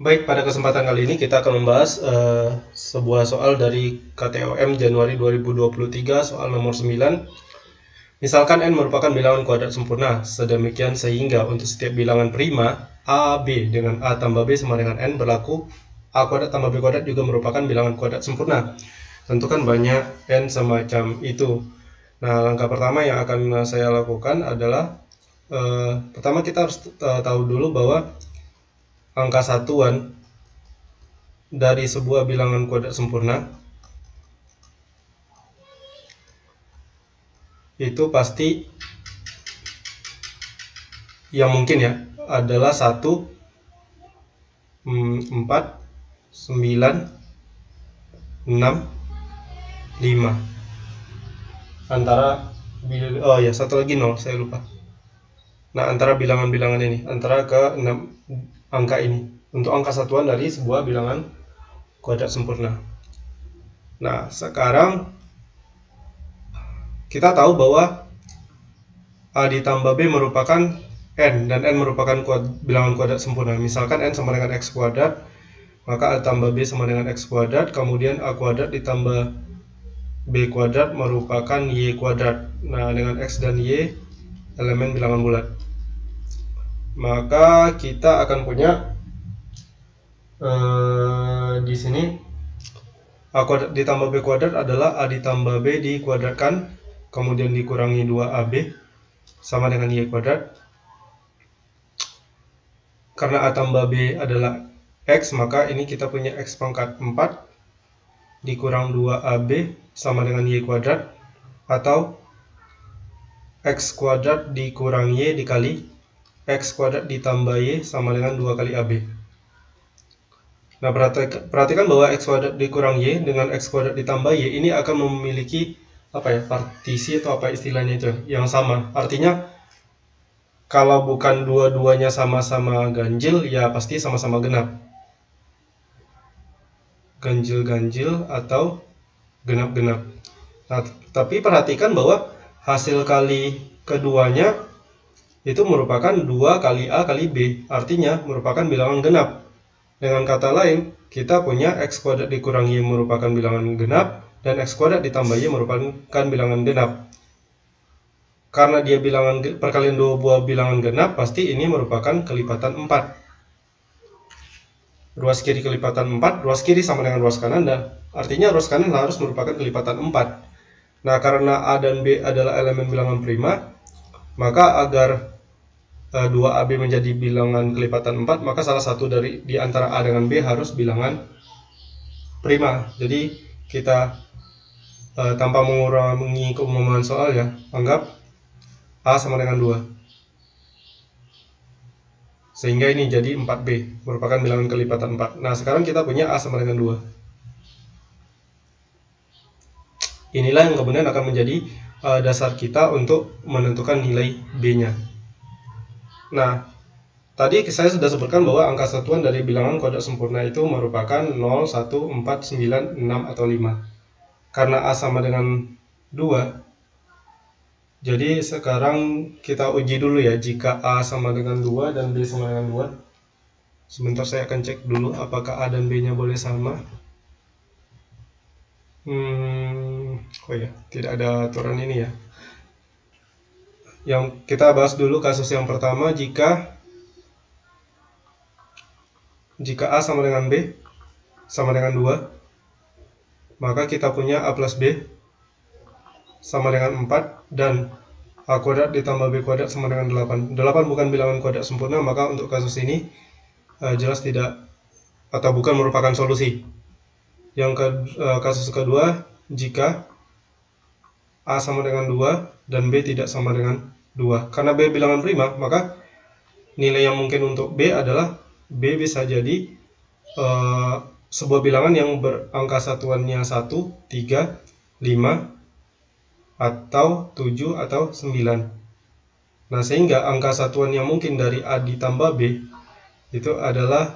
Baik, pada kesempatan kali ini kita akan membahas sebuah soal dari KTOM Januari 2023, soal nomor 9. Misalkan n merupakan bilangan kuadrat sempurna, sedemikian sehingga untuk setiap bilangan prima a, b dengan a tambah b sama dengan n berlaku a kuadrat tambah b kuadrat juga merupakan bilangan kuadrat sempurna. Tentukan banyak n semacam itu. Nah, langkah pertama yang akan saya lakukan adalah pertama kita harus tahu dulu bahwa angka satuan dari sebuah bilangan kuadrat sempurna itu pasti yang mungkin ya adalah 1, 4, 9, 6, 5. Antara satu lagi 0, saya lupa. Nah, antara bilangan-bilangan ini, antara ke 6 angka ini untuk angka satuan dari sebuah bilangan kuadrat sempurna. Nah, sekarang kita tahu bahwa a ditambah b merupakan n, dan n merupakan bilangan kuadrat sempurna. Misalkan n sama dengan x kuadrat, maka a tambah b sama dengan x kuadrat, kemudian a kuadrat ditambah b kuadrat merupakan y kuadrat. Nah, dengan x dan y elemen bilangan bulat, maka kita akan punya di sini a kuadrat ditambah b kuadrat adalah a ditambah b dikuadratkan kemudian dikurangi 2ab sama dengan y kuadrat. Karena a tambah b adalah x, maka ini kita punya x pangkat 4 dikurang 2ab sama dengan y kuadrat, atau x kuadrat dikurang y dikali x kuadrat ditambah y sama dengan 2 kali ab. Nah, perhatikan bahwa x kuadrat dikurang y dengan x kuadrat ditambah y ini akan memiliki partisi atau apa istilahnya itu yang sama. Artinya kalau bukan dua-duanya sama-sama ganjil, ya pasti sama-sama genap. Ganjil-ganjil atau genap-genap. Nah, tapi perhatikan bahwa hasil kali keduanya itu merupakan 2 kali a kali b, artinya merupakan bilangan genap. Dengan kata lain, kita punya x kuadrat dikurang y merupakan bilangan genap, dan x kuadrat ditambah y merupakan bilangan genap. Karena dia perkalian dua buah bilangan genap, pasti ini merupakan kelipatan 4. Ruas kiri kelipatan 4, ruas kiri sama dengan ruas kanan, dan artinya ruas kanan harus merupakan kelipatan 4. Nah, karena a dan b adalah elemen bilangan prima, maka agar 2ab menjadi bilangan kelipatan 4, maka salah satu di antara a dengan b harus bilangan prima. Jadi kita tanpa mengurangi keumuman soal ya, anggap a sama dengan 2, sehingga ini jadi 4b merupakan bilangan kelipatan 4. Nah, sekarang kita punya a sama dengan 2. Inilah yang kemudian akan menjadi dasar kita untuk menentukan nilai b-nya. Nah, tadi saya sudah sebutkan bahwa angka satuan dari bilangan kuadrat sempurna itu merupakan 0, 1, 4, 9, 6, atau 5. Karena a sama dengan 2, jadi sekarang kita uji dulu ya, jika a sama dengan 2 dan b sama dengan 2. Sebentar, saya akan cek dulu apakah a dan b-nya boleh sama. Tidak ada aturan ini ya. Yang kita bahas dulu kasus yang pertama, jika a sama dengan b sama dengan 2, maka kita punya a plus b sama dengan 4, dan a kuadrat ditambah b kuadrat sama dengan 8. 8 bukan bilangan kuadrat sempurna, maka untuk kasus ini jelas tidak atau bukan merupakan solusi. Kasus kedua, jika a sama dengan 2 dan b tidak sama dengan 2. Karena b bilangan prima, maka nilai yang mungkin untuk b adalah b bisa jadi sebuah bilangan yang berangka satuannya 1, 3, 5, atau 7, atau 9. Nah, sehingga angka satuan yang mungkin dari a ditambah b itu adalah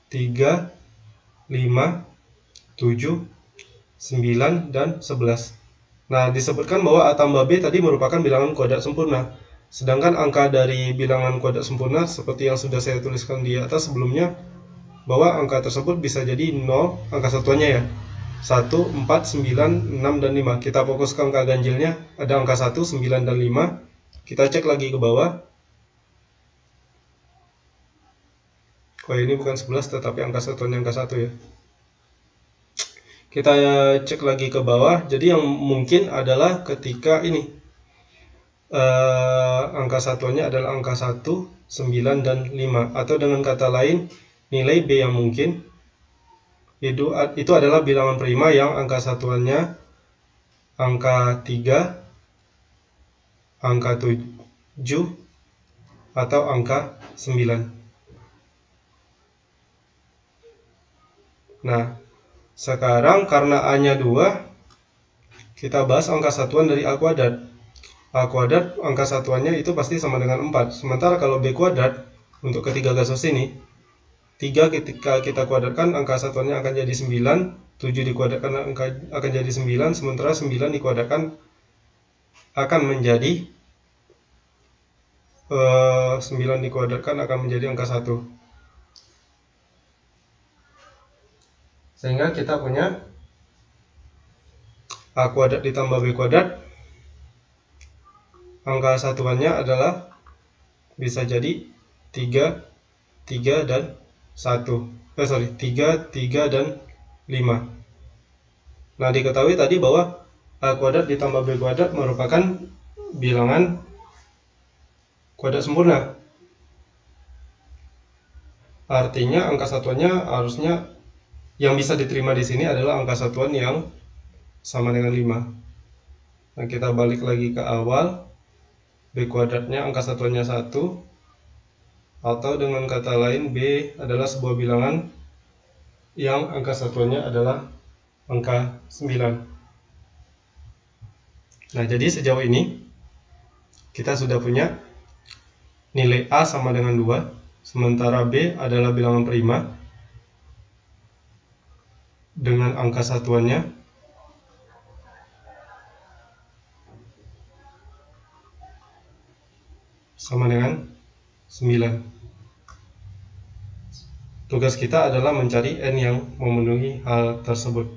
3, 5, 7, 9, dan 11. Nah, disebutkan bahwa a tambah b tadi merupakan bilangan kuadrat sempurna. Sedangkan angka dari bilangan kuadrat sempurna seperti yang sudah saya tuliskan di atas sebelumnya bahwa angka tersebut bisa jadi 0, angka satuannya ya, 1, 4, 9, 6, dan 5. Kita fokus ke angka ganjilnya, ada angka 1, 9, dan 5. Kita cek lagi ke bawah. Oh, ini bukan 11 tetapi angka satuannya angka 1 ya. Kita cek lagi ke bawah. Jadi yang mungkin adalah ketika ini angka satuannya adalah angka 1, 9, dan 5. Atau dengan kata lain, nilai B yang mungkin itu adalah bilangan prima yang angka satuannya angka 3, angka 7, atau angka 9. Nah, sekarang karena A-nya 2, kita bahas angka satuan dari A kuadrat. A kuadrat angka satuannya itu pasti sama dengan 4. Sementara kalau B kuadrat, untuk ketiga kasus ini, 3 ketika kita kuadratkan angka satuannya akan jadi 9, 7 dikuadratkan akan jadi 9, sementara 9 dikuadratkan akan menjadi 9 dikuadratkan akan menjadi angka 1. Sehingga kita punya A kuadrat ditambah B kuadrat, angka satuannya adalah bisa jadi 3, 3, dan 1. 3, 3, dan 5. Nah, diketahui tadi bahwa A kuadrat ditambah B kuadrat merupakan bilangan kuadrat sempurna. Artinya angka satuannya harusnya yang bisa diterima di sini adalah angka satuan yang sama dengan 5. Nah, kita balik lagi ke awal. B kuadratnya angka satuannya 1. Atau dengan kata lain, B adalah sebuah bilangan yang angka satuannya adalah angka 9. Nah, jadi sejauh ini kita sudah punya nilai A sama dengan 2, sementara B adalah bilangan prima dengan angka satuannya sama dengan 9. Tugas kita adalah mencari N yang memenuhi hal tersebut.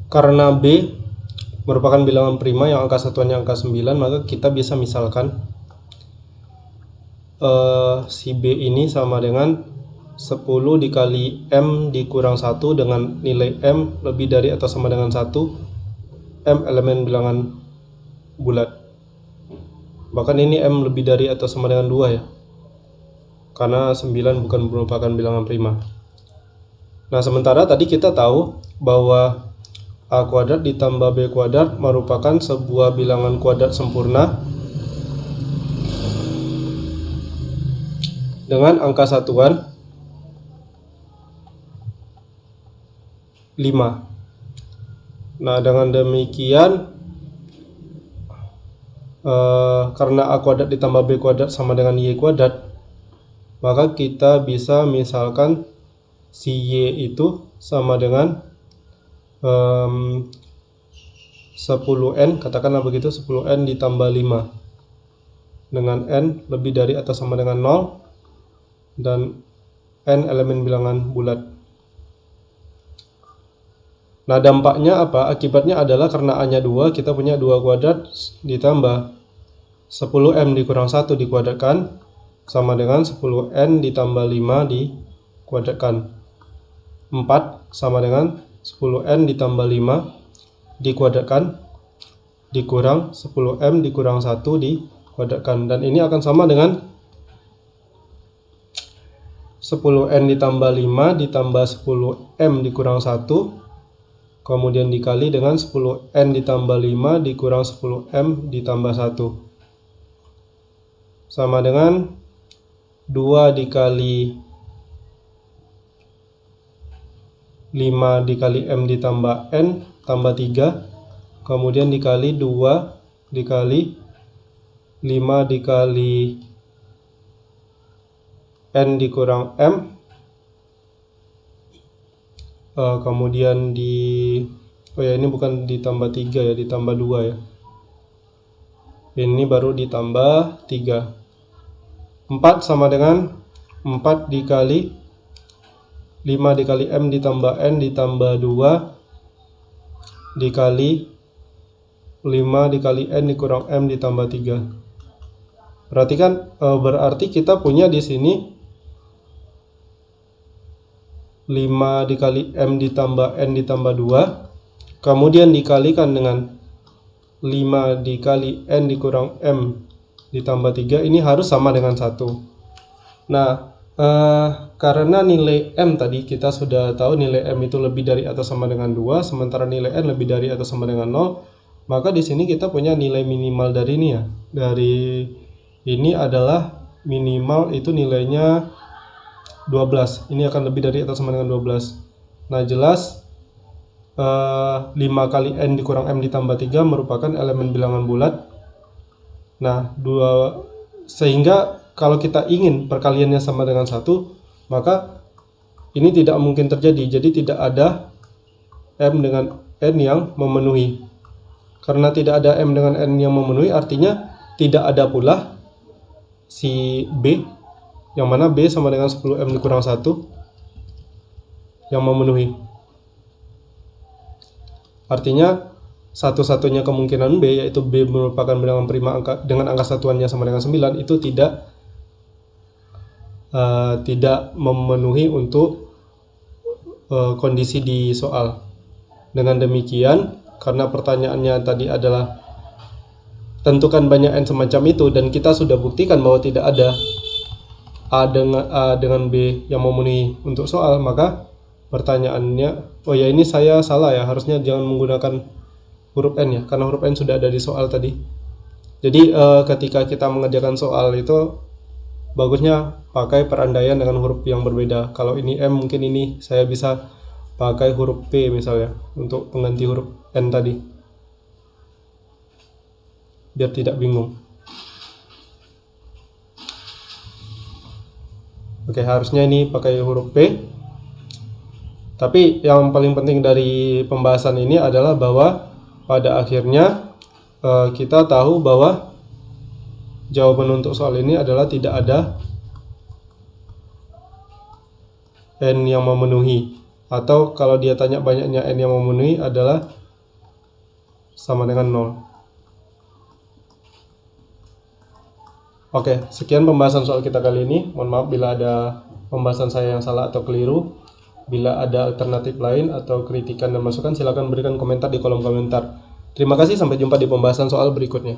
Karena B merupakan bilangan prima yang angka satuannya angka 9, maka kita bisa misalkan si B ini sama dengan 10 dikali M dikurang 1 dengan nilai M lebih dari atau sama dengan 1, M elemen bilangan bulat. Bahkan ini M lebih dari atau sama dengan 2 ya, karena 9 bukan merupakan bilangan prima. Nah, sementara tadi kita tahu bahwa A kuadrat ditambah B kuadrat merupakan sebuah bilangan kuadrat sempurna dengan angka satuan 5. Nah, dengan demikian karena A kuadrat ditambah B kuadrat sama dengan Y kuadrat, maka kita bisa misalkan si Y itu sama dengan 10N, katakanlah begitu, 10N ditambah 5 dengan N lebih dari atau sama dengan 0 dan N elemen bilangan bulat. Nah, dampaknya apa? Akibatnya adalah karena A-nya 2, kita punya 2 kuadrat ditambah 10M dikurang 1 dikuadratkan sama dengan 10N ditambah 5 dikuadratkan. 4 sama dengan 10N ditambah 5 dikuadratkan dikurang 10M dikurang 1 dikuadratkan. Dan ini akan sama dengan 10N ditambah 5 ditambah 10M dikurang 1, kemudian dikali dengan 10N ditambah 5 dikurang 10M ditambah 1, sama dengan 2 dikali 5 dikali M ditambah N tambah 3, kemudian dikali 2 dikali 5 dikali N dikurang M, kemudian ini bukan ditambah 3 ya, ditambah 2 ya, ini baru ditambah 3. 4 sama dengan 4 dikali 5 dikali M ditambah N ditambah 2 dikali 5 dikali N dikurang M ditambah 3. Perhatikan, berarti kita punya di sini 5 dikali M ditambah N ditambah 2, kemudian dikalikan dengan 5 dikali N dikurang M ditambah 3, ini harus sama dengan 1. Nah, karena nilai M tadi kita sudah tahu nilai M itu lebih dari atau sama dengan 2, sementara nilai N lebih dari atau sama dengan 0, maka di sini kita punya nilai minimal dari ini ya. Dari ini adalah minimal itu nilainya 12. Ini akan lebih dari atau sama dengan 12. Nah, jelas 5 kali N dikurang M ditambah 3 merupakan elemen bilangan bulat. Nah, sehingga kalau kita ingin perkaliannya sama dengan 1, maka ini tidak mungkin terjadi. Jadi tidak ada M dengan N yang memenuhi. Karena tidak ada M dengan N yang memenuhi, artinya tidak ada pula si B, yang mana B sama dengan 10M dikurang 1 yang memenuhi. Artinya satu-satunya kemungkinan B, yaitu B merupakan bilangan prima dengan angka satuannya sama dengan 9, itu tidak memenuhi untuk kondisi di soal. Dengan demikian, karena pertanyaannya tadi adalah tentukan banyak N semacam itu, dan kita sudah buktikan bahwa tidak ada A dengan B yang memenuhi untuk soal, maka pertanyaannya, oh ya ini saya salah ya, harusnya jangan menggunakan huruf N ya, karena huruf N sudah ada di soal tadi. Jadi ketika kita mengerjakan soal itu bagusnya pakai perandaian dengan huruf yang berbeda. Kalau ini M, mungkin ini saya bisa pakai huruf P misalnya untuk pengganti huruf N tadi, biar tidak bingung. Oke, harusnya ini pakai huruf P. Tapi yang paling penting dari pembahasan ini adalah bahwa pada akhirnya kita tahu bahwa jawaban untuk soal ini adalah tidak ada N yang memenuhi, atau kalau dia tanya banyaknya N yang memenuhi adalah sama dengan 0. Oke, sekian pembahasan soal kita kali ini. Mohon maaf bila ada pembahasan saya yang salah atau keliru. Bila ada alternatif lain atau kritikan dan masukan, silakan berikan komentar di kolom komentar. Terima kasih, sampai jumpa di pembahasan soal berikutnya.